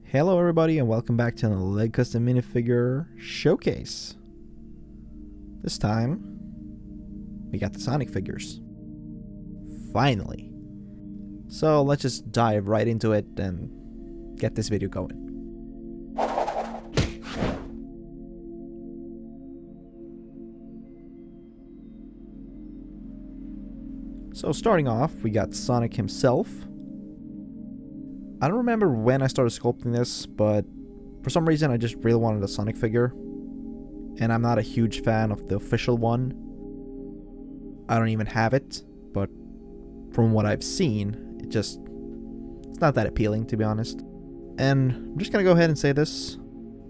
Hello everybody and welcome back to the LEGO Custom Minifigure Showcase. This time, we got the Sonic figures. Finally. So let's just dive right into it and get this video going. So starting off, we got Sonic himself. I don't remember when I started sculpting this, but for some reason I just really wanted a Sonic figure. And I'm not a huge fan of the official one. I don't even have it, but from what I've seen, it's not that appealing, to be honest. And I'm just gonna go ahead and say this.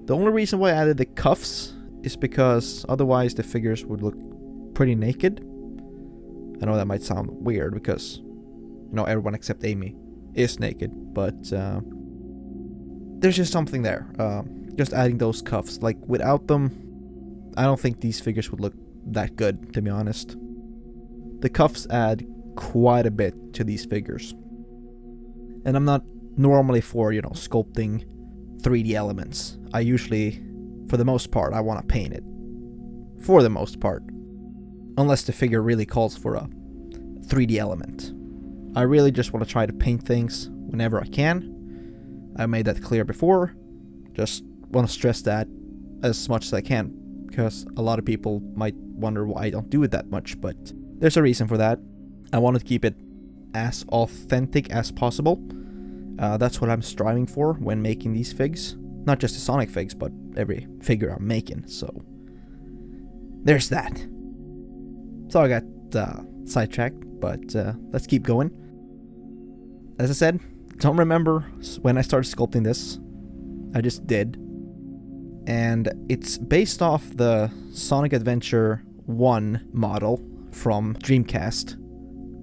The only reason why I added the cuffs is because otherwise the figures would look pretty naked. I know that might sound weird because, you know, everyone except Amy is naked, but there's just something there. Just adding those cuffs, like without them, I don't think these figures would look that good, to be honest. The cuffs add quite a bit to these figures. And I'm not normally for, you know, sculpting 3D elements. I usually, for the most part, I want to paint it. For the most part. Unless the figure really calls for a 3D element. I really just want to try to paint things whenever I can. I made that clear before. Just want to stress that as much as I can, because a lot of people might wonder why I don't do it that much, but there's a reason for that. I want to keep it as authentic as possible. That's what I'm striving for when making these figs. Not just the Sonic figs, but every figure I'm making, so there's that. So I got sidetracked, but let's keep going. As I said, don't remember when I started sculpting this. I just did. And it's based off the Sonic Adventure 1 model from Dreamcast,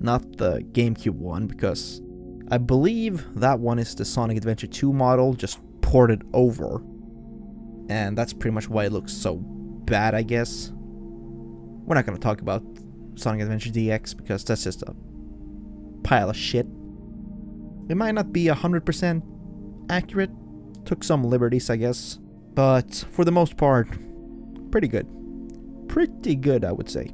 not the GameCube one, because I believe that one is the Sonic Adventure 2 model, just ported over. And that's pretty much why it looks so bad, I guess. We're not going to talk about Sonic Adventure DX because that's just a pile of shit. It might not be 100% accurate. Took some liberties, I guess. But for the most part, pretty good. Pretty good, I would say.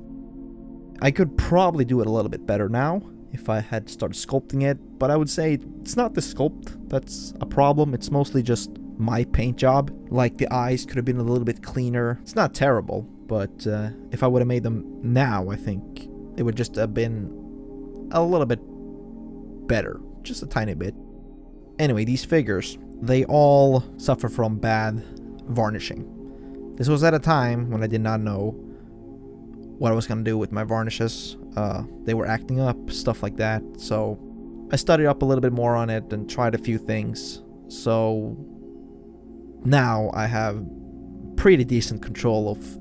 I could probably do it a little bit better now if I had started sculpting it. But I would say it's not the sculpt that's a problem. It's mostly just my paint job. Like the eyes could have been a little bit cleaner. It's not terrible. But if I would have made them now, I think it would just have been a little bit better. Just a tiny bit. Anyway, these figures, they all suffer from bad varnishing. This was at a time when I did not know what I was going to do with my varnishes. They were acting up, stuff like that. So I studied up a little bit more on it and tried a few things. So now I have pretty decent control of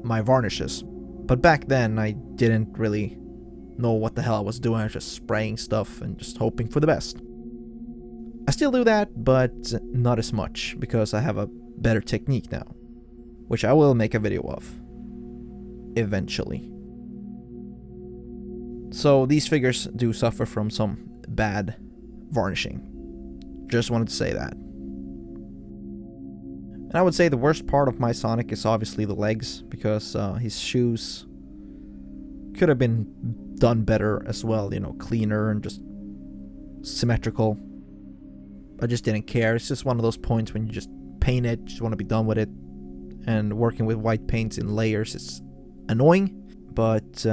my varnishes. But back then I didn't really know what the hell I was doing. I was just spraying stuff and just hoping for the best. I still do that, but not as much, because I have a better technique now, which I will make a video of eventually. So these figures do suffer from some bad varnishing. Just wanted to say that. And I would say the worst part of my Sonic is obviously the legs, because his shoes could have been done better as well, you know, cleaner and just symmetrical. I just didn't care. It's just one of those points when you just paint it, just want to be done with it. And working with white paints in layers is annoying, but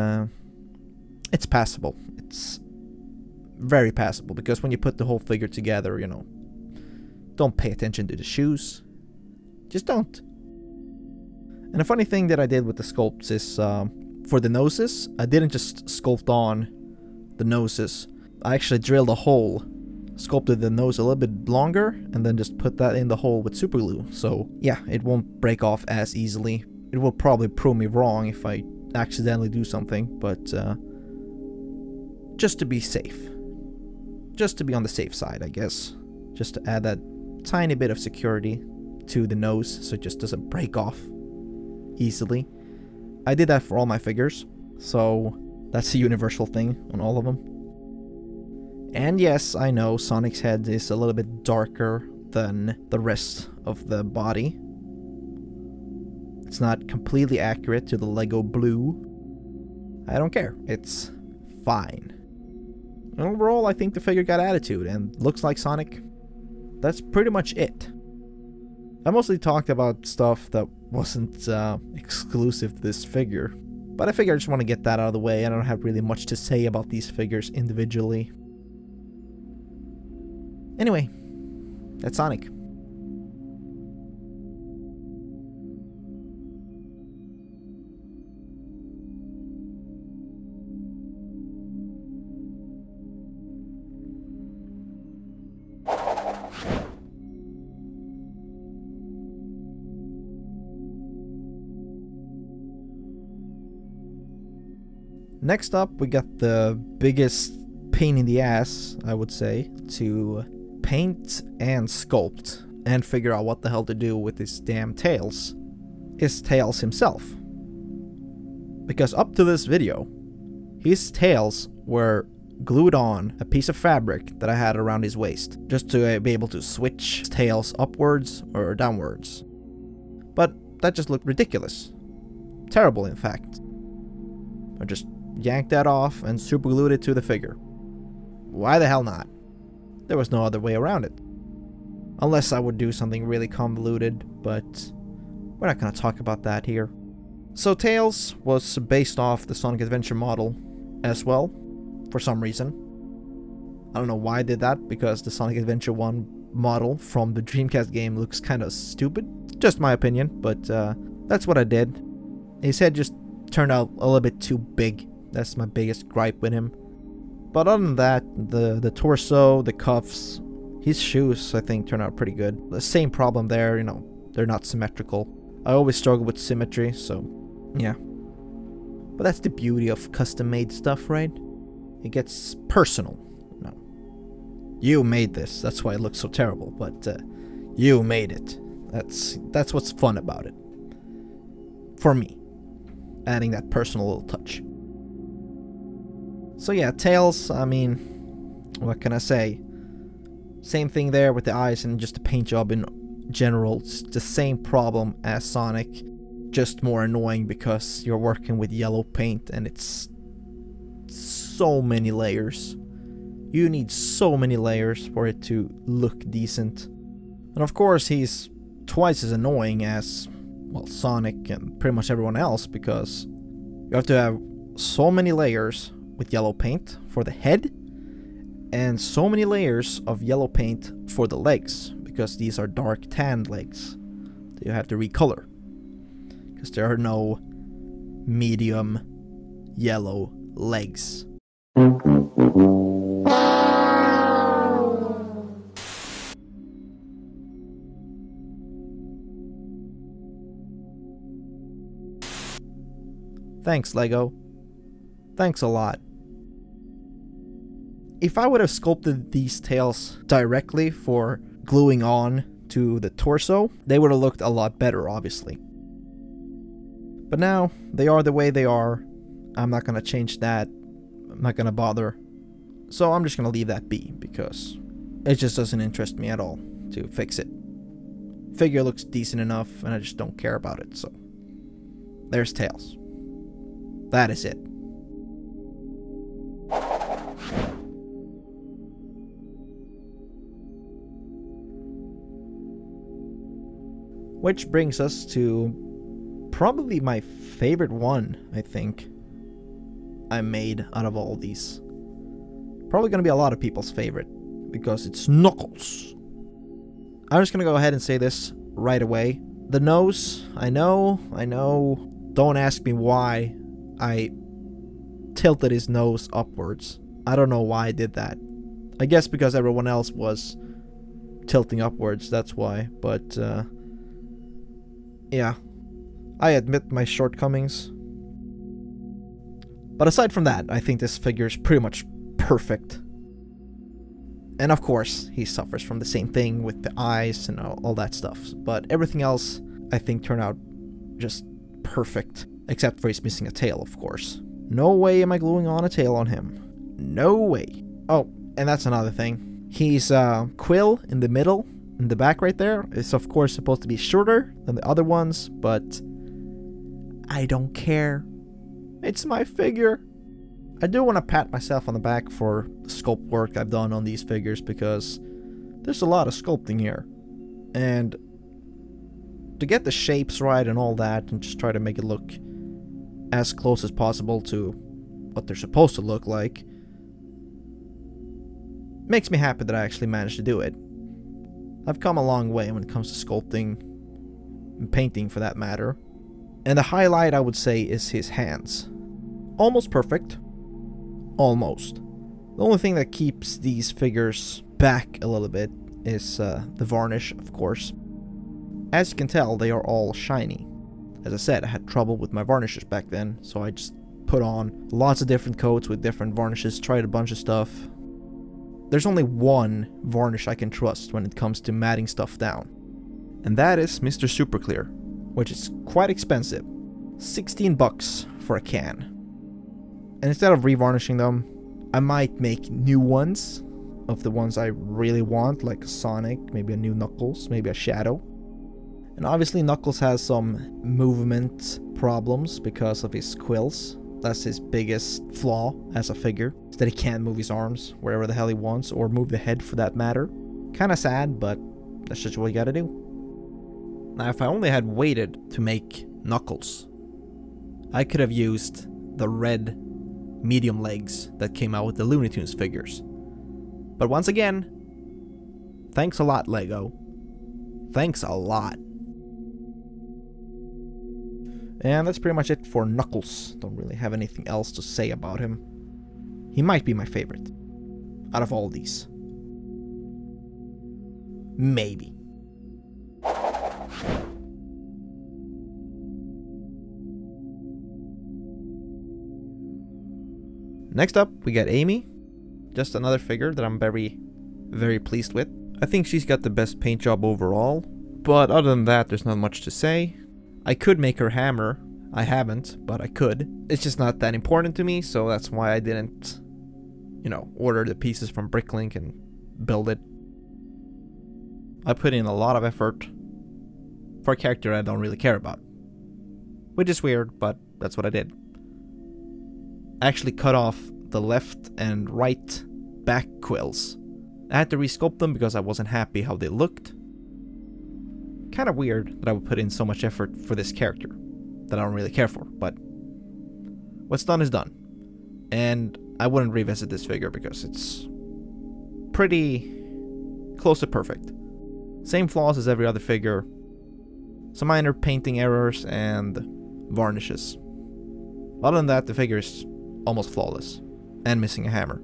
it's passable. It's very passable, because when you put the whole figure together, you know, don't pay attention to the shoes. Just don't. And a funny thing that I did with the sculpts is, for the noses, I didn't just sculpt on the noses. I actually drilled a hole, sculpted the nose a little bit longer, and then just put that in the hole with super glue. So yeah, it won't break off as easily. It will probably prove me wrong if I accidentally do something, but just to be safe. Just to be on the safe side, I guess. Just to add that tiny bit of security to the nose so it just doesn't break off easily. I did that for all my figures, so that's a universal thing on all of them. And yes, I know Sonic's head is a little bit darker than the rest of the body. It's not completely accurate to the Lego blue. I don't care. It's fine. And overall, I think the figure got attitude and looks like Sonic. That's pretty much it. I mostly talked about stuff that wasn't exclusive to this figure, but I figure I just want to get that out of the way. I don't have really much to say about these figures individually. Anyway, that's Sonic. Next up, we got the biggest pain in the ass, I would say, to paint and sculpt and figure out what the hell to do with his damn tails. Is Tails himself. Because up to this video, his tails were glued on a piece of fabric that I had around his waist, just to be able to switch his tails upwards or downwards. But that just looked ridiculous. Terrible, in fact. I just yanked that off and super glued it to the figure. Why the hell not? There was no other way around it. Unless I would do something really convoluted, but we're not going to talk about that here. So Tails was based off the Sonic Adventure model as well, for some reason. I don't know why I did that, because the Sonic Adventure 1 model from the Dreamcast game looks kind of stupid. Just my opinion, but that's what I did. His head just turned out a little bit too big. That's my biggest gripe with him. But other than that, the torso, the cuffs, his shoes, I think, turned out pretty good. The same problem there, you know, they're not symmetrical. I always struggle with symmetry, so yeah. But that's the beauty of custom-made stuff, right? It gets personal. No, you made this, that's why it looks so terrible, but you made it. That's what's fun about it. For me. Adding that personal little touch. So yeah, Tails, I mean, what can I say? Same thing there with the eyes and just the paint job in general. It's the same problem as Sonic, just more annoying because you're working with yellow paint and it's so many layers. You need so many layers for it to look decent. And of course he's twice as annoying as, well, Sonic and pretty much everyone else, because you have to have so many layers with yellow paint for the head and so many layers of yellow paint for the legs, because these are dark tanned legs that you have to recolor, because there are no medium yellow legs. Thanks, Lego. Thanks a lot. If I would have sculpted these tails directly for gluing on to the torso, they would have looked a lot better, obviously. But now, they are the way they are. I'm not going to change that. I'm not going to bother. So I'm just going to leave that be, because it just doesn't interest me at all to fix it. Figure looks decent enough, and I just don't care about it, so there's Tails. That is it. Which brings us to probably my favorite one, I think, I made out of all these. Probably going to be a lot of people's favorite, because it's Knuckles. I'm just going to go ahead and say this right away. The nose, I know, don't ask me why I tilted his nose upwards. I don't know why I did that. I guess because everyone else was tilting upwards, that's why, but yeah, I admit my shortcomings. But aside from that, I think this figure is pretty much perfect. And of course, he suffers from the same thing with the eyes and all that stuff. But everything else, I think, turned out just perfect. Except for he's missing a tail, of course. No way am I gluing on a tail on him. No way. Oh, and that's another thing. He's quill in the middle, in the back right there is of course supposed to be shorter than the other ones, but I don't care. It's my figure. I do want to pat myself on the back for the sculpt work I've done on these figures, because there's a lot of sculpting here. And to get the shapes right and all that, and just try to make it look as close as possible to what they're supposed to look like, makes me happy that I actually managed to do it. I've come a long way when it comes to sculpting and painting for that matter. And the highlight, I would say, is his hands. Almost perfect. Almost. The only thing that keeps these figures back a little bit is the varnish, of course. As you can tell, they are all shiny. As I said, I had trouble with my varnishes back then, so I just put on lots of different coats with different varnishes, tried a bunch of stuff. There's only one varnish I can trust when it comes to matting stuff down, and that is Mr. Super Clear, which is quite expensive. 16 bucks for a can. And instead of revarnishing them, I might make new ones of the ones I really want, like a Sonic, maybe a new Knuckles, maybe a Shadow. And obviously Knuckles has some movement problems because of his quills. That's his biggest flaw as a figure, is that he can't move his arms wherever the hell he wants, or move the head for that matter. Kinda sad, but that's just what you gotta do. Now, if I only had waited to make Knuckles, I could have used the red medium legs that came out with the Looney Tunes figures. But once again, thanks a lot, Lego. Thanks a lot. And that's pretty much it for Knuckles. Don't really have anything else to say about him. He might be my favorite out of all these. Maybe. Next up, we got Amy. Just another figure that I'm very, very pleased with. I think she's got the best paint job overall, but other than that, there's not much to say. I could make her hammer. I haven't, but I could. It's just not that important to me, so that's why I didn't, you know, order the pieces from Bricklink and build it. I put in a lot of effort for a character I don't really care about. Which is weird, but that's what I did. I actually cut off the left and right back quills. I had to resculpt them because I wasn't happy how they looked. Kind of weird that I would put in so much effort for this character that I don't really care for, but what's done is done. And I wouldn't revisit this figure because it's pretty close to perfect. Same flaws as every other figure. Some minor painting errors and varnishes. Other than that, the figure is almost flawless and missing a hammer.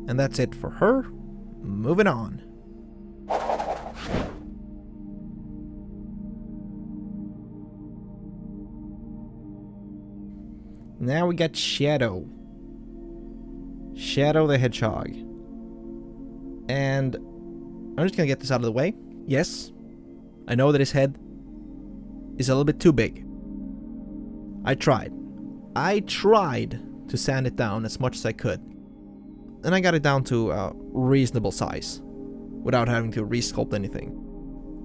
And that's it for her. Moving on. Now we got Shadow. Shadow the Hedgehog. And I'm just gonna get this out of the way. Yes, I know that his head is a little bit too big. I tried to sand it down as much as I could. And I got it down to a reasonable size without having to resculpt anything.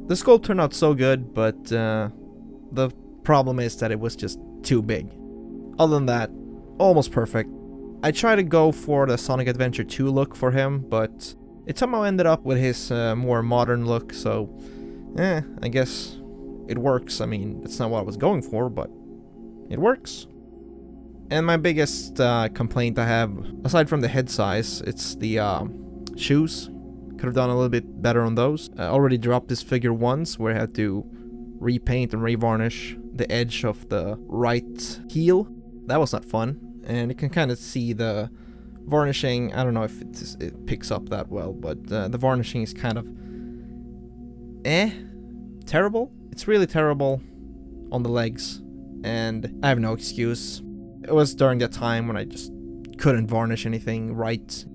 The sculpt turned out so good, but the problem is that it was just too big. Other than that, almost perfect. I tried to go for the Sonic Adventure 2 look for him, but it somehow ended up with his more modern look, so I guess it works. I mean, it's not what I was going for, but it works. And my biggest complaint I have, aside from the head size, it's the shoes. Could have done a little bit better on those. I already dropped this figure once where I had to repaint and revarnish the edge of the right heel. That was not fun. And you can kind of see the varnishing. I don't know if it picks up that well, but the varnishing is kind of terrible. It's really terrible on the legs, and I have no excuse. It was during that time when I just couldn't varnish anything right,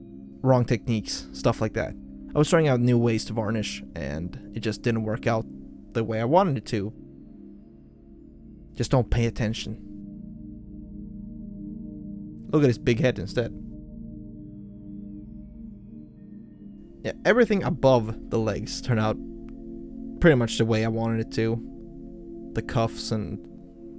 wrong techniques, stuff like that. I was trying out new ways to varnish, and it just didn't work out the way I wanted it to. Just don't pay attention. Look at his big head instead. Yeah, everything above the legs turned out pretty much the way I wanted it to. The cuffs and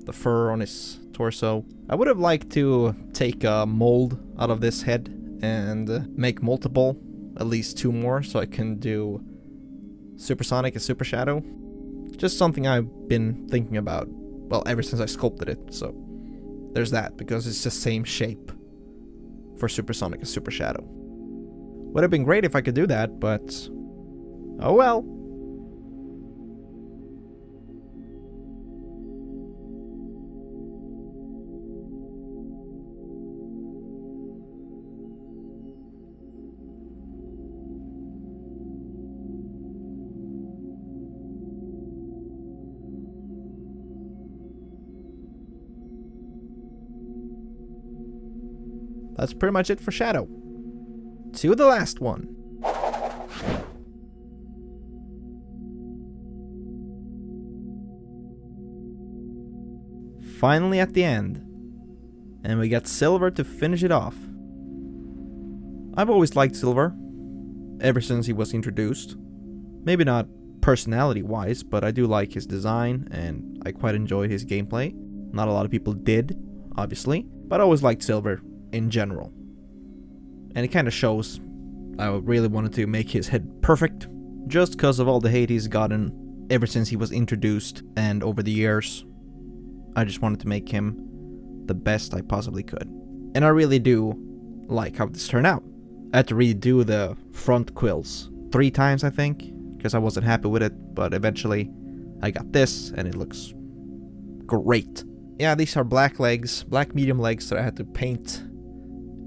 the fur on his torso. I would have liked to take a mold out of this head and make multiple, at least 2 more, so I can do Supersonic and Super Shadow. Just something I've been thinking about, well, ever since I sculpted it, so there's that, because it's the same shape for Supersonic and Super Shadow. Would have been great if I could do that, but oh well. That's pretty much it for Shadow. To the last one. Finally at the end. And we got Silver to finish it off. I've always liked Silver, ever since he was introduced. Maybe not personality-wise, but I do like his design, and I quite enjoyed his gameplay. Not a lot of people did, obviously, but I always liked Silver in general. And it kind of shows I really wanted to make his head perfect, just because of all the hate he's gotten ever since he was introduced and over the years. I just wanted to make him the best I possibly could. And I really do like how this turned out. I had to redo the front quills 3 times, I think, because I wasn't happy with it, but eventually I got this and it looks great. Yeah, these are black legs, black medium legs that I had to paint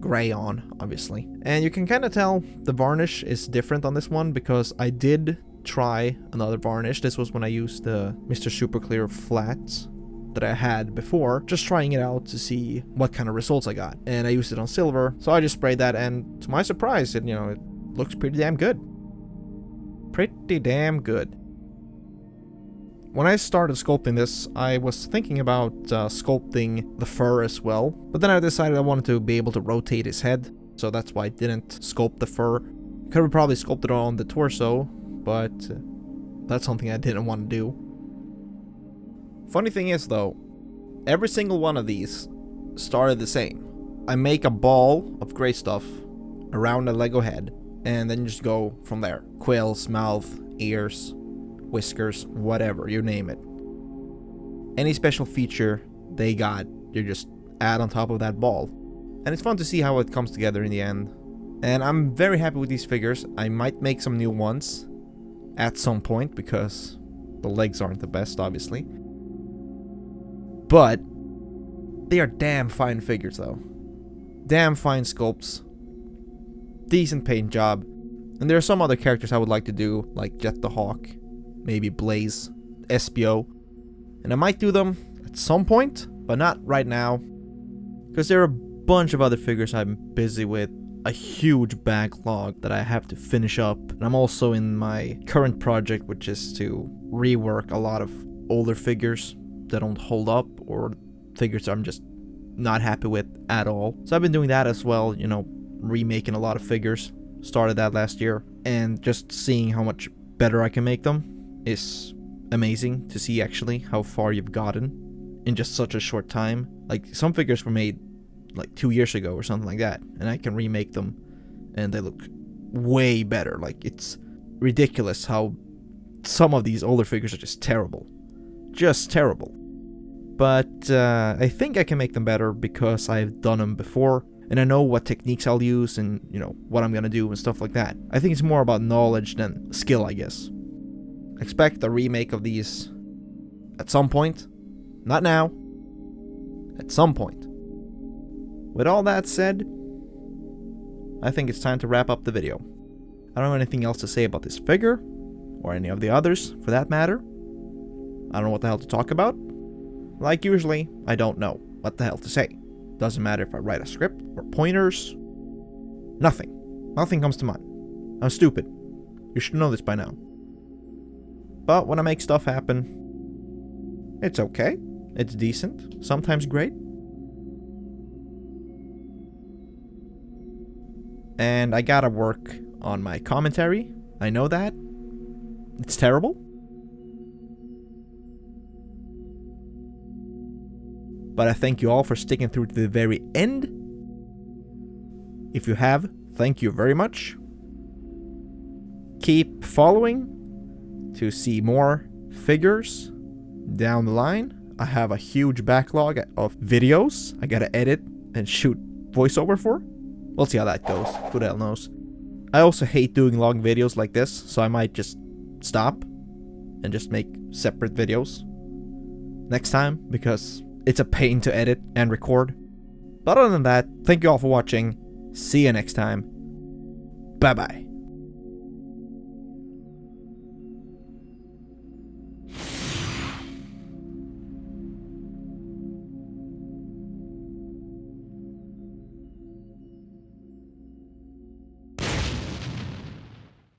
gray on, obviously. And you can kind of tell the varnish is different on this one, because I did try another varnish. This was when I used the Mr. Super Clear flats that I had before, just trying it out to see what kind of results I got. And I used it on Silver, so I just sprayed that, and to my surprise, it looks pretty damn good. Pretty damn good. When I started sculpting this, I was thinking about sculpting the fur as well, but then I decided I wanted to be able to rotate his head, so that's why I didn't sculpt the fur. Could have probably sculpted on the torso, but that's something I didn't want to do. Funny thing is though, every single one of these started the same. I make a ball of gray stuff around the Lego head, and then you just go from there. Quills, mouth, ears, whiskers, whatever, you name it. Any special feature they got, you just add on top of that ball. And it's fun to see how it comes together in the end. And I'm very happy with these figures. I might make some new ones at some point, because the legs aren't the best, obviously. But they are damn fine figures though. Damn fine sculpts. Decent paint job. And there are some other characters I would like to do, like Jet the Hawk, maybe Blaze, SBO. And I might do them at some point, but not right now, because there are a bunch of other figures I'm busy with a huge backlog that I have to finish up. And I'm also in my current project, which is to rework a lot of older figures that don't hold up, or figures that I'm just not happy with at all. So I've been doing that as well, you know, remaking a lot of figures. Started that last year, and just seeing how much better I can make them is amazing to see actually how far you've gotten in just such a short time. Like, some figures were made like 2 years ago or something like that, and I can remake them and they look way better. Like, it's ridiculous how some of these older figures are just terrible. Just terrible. But I think I can make them better because I've done them before, and I know what techniques I'll use and, you know, what I'm gonna do and stuff like that. I think it's more about knowledge than skill, I guess. Expect a remake of these at some point. Not now. At some point. With all that said, I think it's time to wrap up the video. I don't have anything else to say about this figure, or any of the others for that matter. I don't know what the hell to talk about. Like usually, I don't know what the hell to say. Doesn't matter if I write a script or pointers. Nothing. Nothing comes to mind. I'm stupid. You should know this by now. But when I make stuff happen, it's okay. It's decent. Sometimes great. And I gotta work on my commentary. I know that. It's terrible. But I thank you all for sticking through to the very end. If you have, thank you very much. Keep following to see more figures down the line. I have a huge backlog of videos I gotta edit and shoot voiceover for. We'll see how that goes. Who the hell knows. I also hate doing long videos like this, so I might just stop and just make separate videos next time, because it's a pain to edit and record. But other than that, thank you all for watching. See you next time. Bye bye.